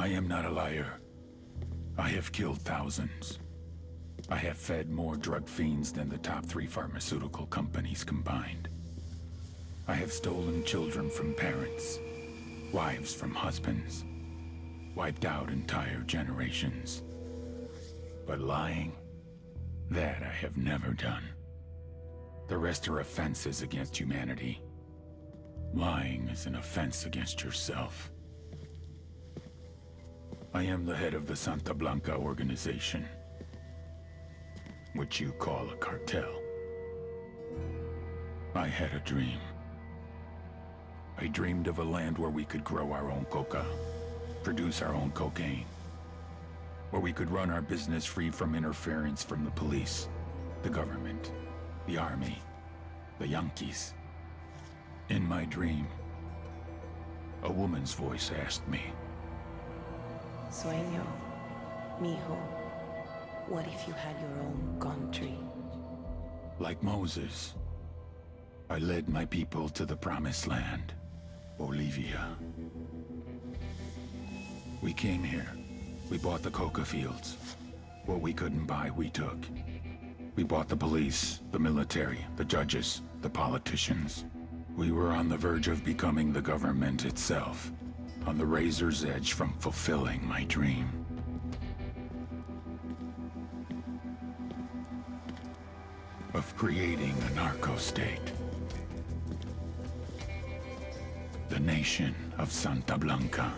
I am not a liar. I have killed thousands. I have fed more drug fiends than the top 3 pharmaceutical companies combined. I have stolen children from parents, wives from husbands, wiped out entire generations. But lying, that I have never done. The rest are offenses against humanity. Lying is an offense against yourself. I am the head of the Santa Blanca organization, which you call a cartel. I had a dream. I dreamed of a land where we could grow our own coca, produce our own cocaine, where we could run our business free from interference from the police, the government, the army, the Yankees. In my dream, a woman's voice asked me, Sueño, mijo, what if you had your own country? like Moses, I led my people to the promised land, Bolivia. We came here. We bought the coca fields. What we couldn't buy, we took. We bought the police, the military, the judges, the politicians. We were on the verge of becoming the government itself, on the razor's edge from fulfilling my dream. Of creating a narco-state. The nation of Santa Blanca.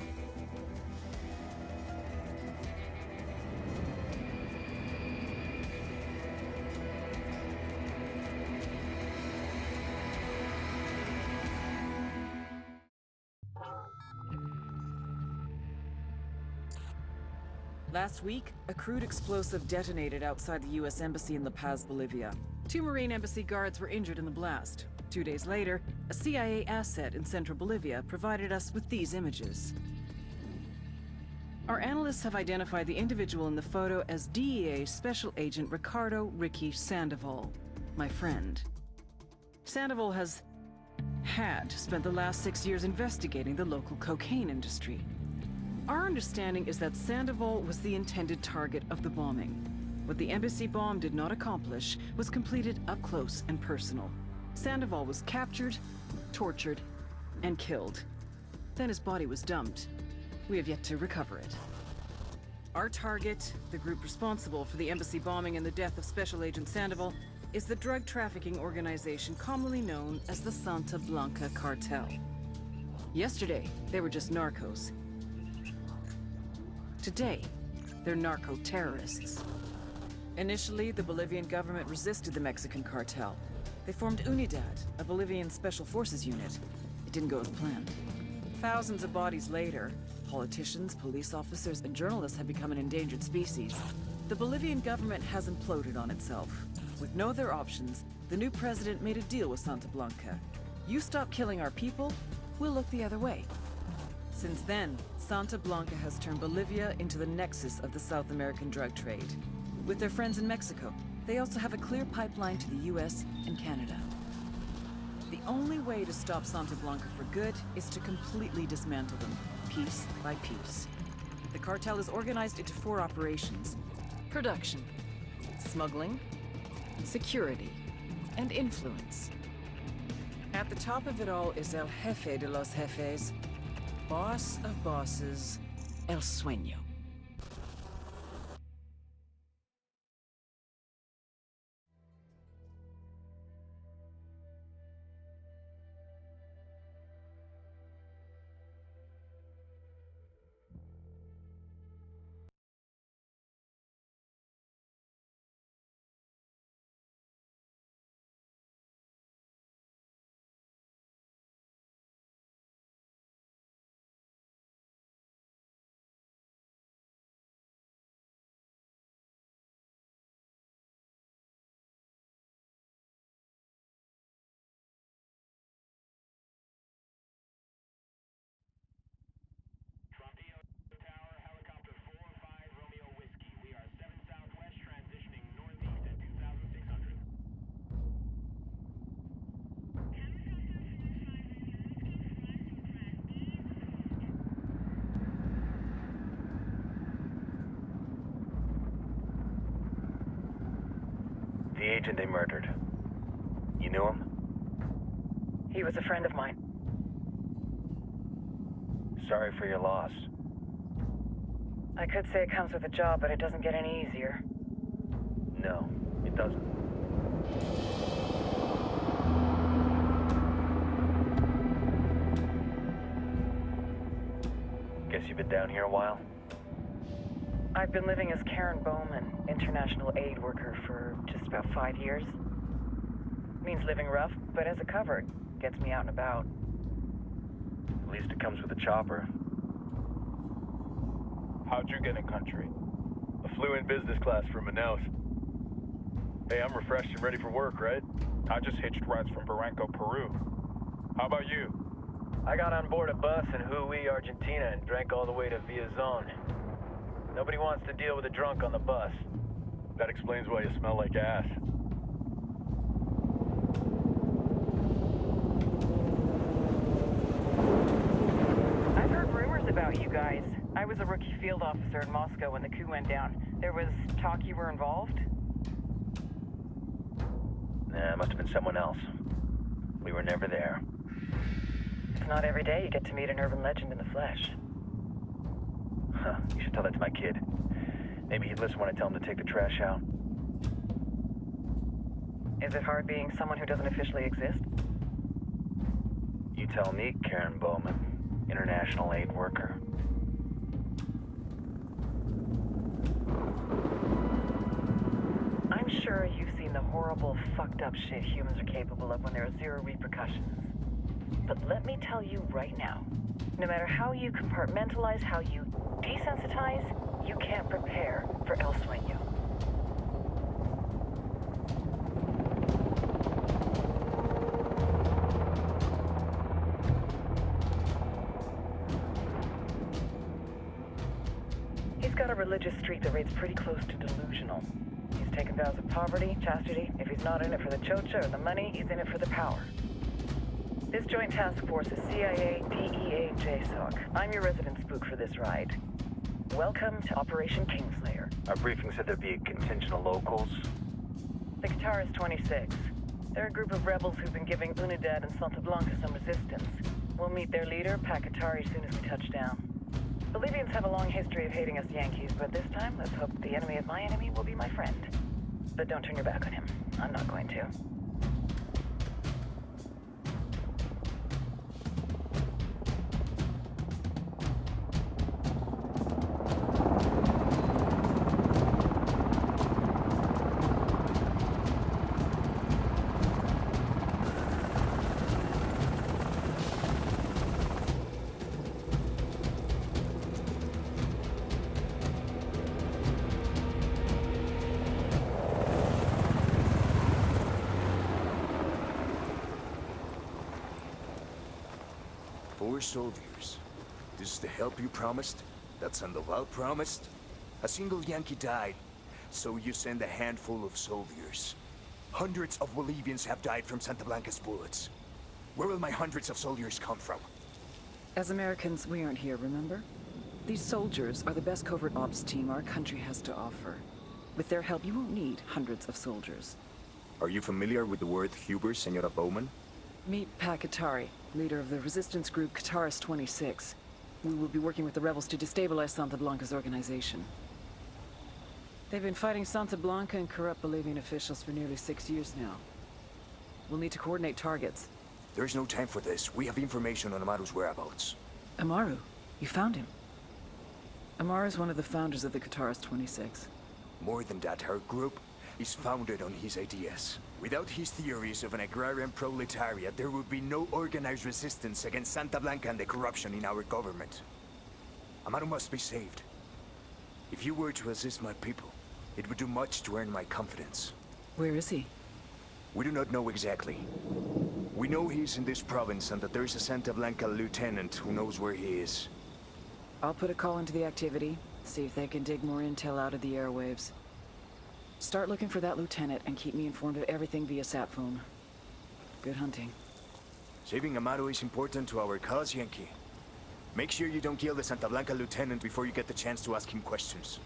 Last week, a crude explosive detonated outside the U.S. Embassy in La Paz, Bolivia. 2 Marine Embassy guards were injured in the blast. 2 days later, a CIA asset in central Bolivia provided us with these images. Our analysts have identified the individual in the photo as DEA Special Agent Ricardo Ricky Sandoval, my friend. Sandoval had spent the last 6 years investigating the local cocaine industry. Our understanding is that Sandoval was the intended target of the bombing. What the embassy bomb did not accomplish was completed up close and personal. Sandoval was captured, tortured, and killed. Then his body was dumped. We have yet to recover it. Our target, the group responsible for the embassy bombing and the death of Special Agent Sandoval, is the drug trafficking organization commonly known as the Santa Blanca Cartel. Yesterday, they were just narcos. Today, they're narco-terrorists. Initially, the Bolivian government resisted the Mexican cartel. They formed Unidad, a Bolivian special forces unit. It didn't go as planned. Thousands of bodies later, politicians, police officers, and journalists have become an endangered species. The Bolivian government has imploded on itself. With no other options, the new president made a deal with Santa Blanca. You stop killing our people, we'll look the other way. Since then, Santa Blanca has turned Bolivia into the nexus of the South American drug trade. With their friends in Mexico, they also have a clear pipeline to the US and Canada. The only way to stop Santa Blanca for good is to completely dismantle them, piece by piece. The cartel is organized into 4 operations: production, smuggling, security, and influence. At the top of it all is El Jefe de los Jefes, boss of bosses, El Sueño. agent they murdered. You knew him? He was a friend of mine. Sorry for your loss. I could say it comes with a job, but it doesn't get any easier. No, it doesn't. Guess you've been down here a while? I've been living as Karen Bowman, international aid worker, for just about 5 years. Means living rough, but as a cover, gets me out and about. At least it comes with a chopper. How'd you get in country? I flew in business class from Manaus. Hey, I'm refreshed and ready for work, right? I just hitched rides from Barranco, Peru. How about you? I got on board a bus in Hui, Argentina, and drank all the way to Villa Zone. Nobody wants to deal with a drunk on the bus. That explains why you smell like ass. I've heard rumors about you guys. I was a rookie field officer in Moscow when the coup went down. There was talk you were involved? Nah, it must have been someone else. We were never there. It's not every day you get to meet an urban legend in the flesh. Huh, you should tell that to my kid. Maybe he'd listen when I tell him to take the trash out. Is it hard being someone who doesn't officially exist? You tell me, Karen Bowman, international aid worker. I'm sure you've seen the horrible, fucked up shit humans are capable of when there are zero repercussions. But let me tell you right now, no matter how you compartmentalize, how you desensitize, you can't prepare for El Sueño. He's got a religious streak that rates pretty close to delusional. He's taken vows of poverty, chastity. If he's not in it for the chocha or the money, he's in it for the power. This joint task force is CIA, DEA, JSOC. I'm your resident spook for this ride. Welcome to Operation Kingslayer. Our briefing said there'd be a contingent of locals. The Guitarist 26. They're a group of rebels who've been giving Unidad and Santa Blanca some resistance. We'll meet their leader, Pakatari, as soon as we touch down. Bolivians have a long history of hating us Yankees, but this time, let's hope the enemy of my enemy will be my friend. But don't turn your back on him. I'm not going to. Four soldiers. This is the help you promised? That Sandoval promised? A single Yankee died, so you send a handful of soldiers. Hundreds of Bolivians have died from Santa Blanca's bullets. Where will my hundreds of soldiers come from? As Americans, we aren't here, remember? These soldiers are the best covert ops team our country has to offer. With their help, you won't need hundreds of soldiers. Are you familiar with the word Huber, Senora Bowman? Meet Pakatari, leader of the resistance group Guitarist 26. We will be working with the rebels to destabilize Santa Blanca's organization. They've been fighting Santa Blanca and corrupt Bolivian officials for nearly 6 years now. We'll need to coordinate targets. There's no time for this. We have information on Amaru's whereabouts. Amaru? You found him? Amaru is one of the founders of the Guitarist 26. More than that, our group is founded on his ideas. Without his theories of an agrarian proletariat, there would be no organized resistance against Santa Blanca and the corruption in our government. Amaru must be saved. If you were to assist my people, it would do much to earn my confidence. Where is he? We do not know exactly. We know he's in this province and that there is a Santa Blanca lieutenant who knows where he is. I'll put a call into the activity, see if they can dig more intel out of the airwaves. Start looking for that lieutenant and keep me informed of everything via sat phone. Good hunting. Saving Amaru is important to our cause, Yankee. Make sure you don't kill the Santa Blanca lieutenant before you get the chance to ask him questions.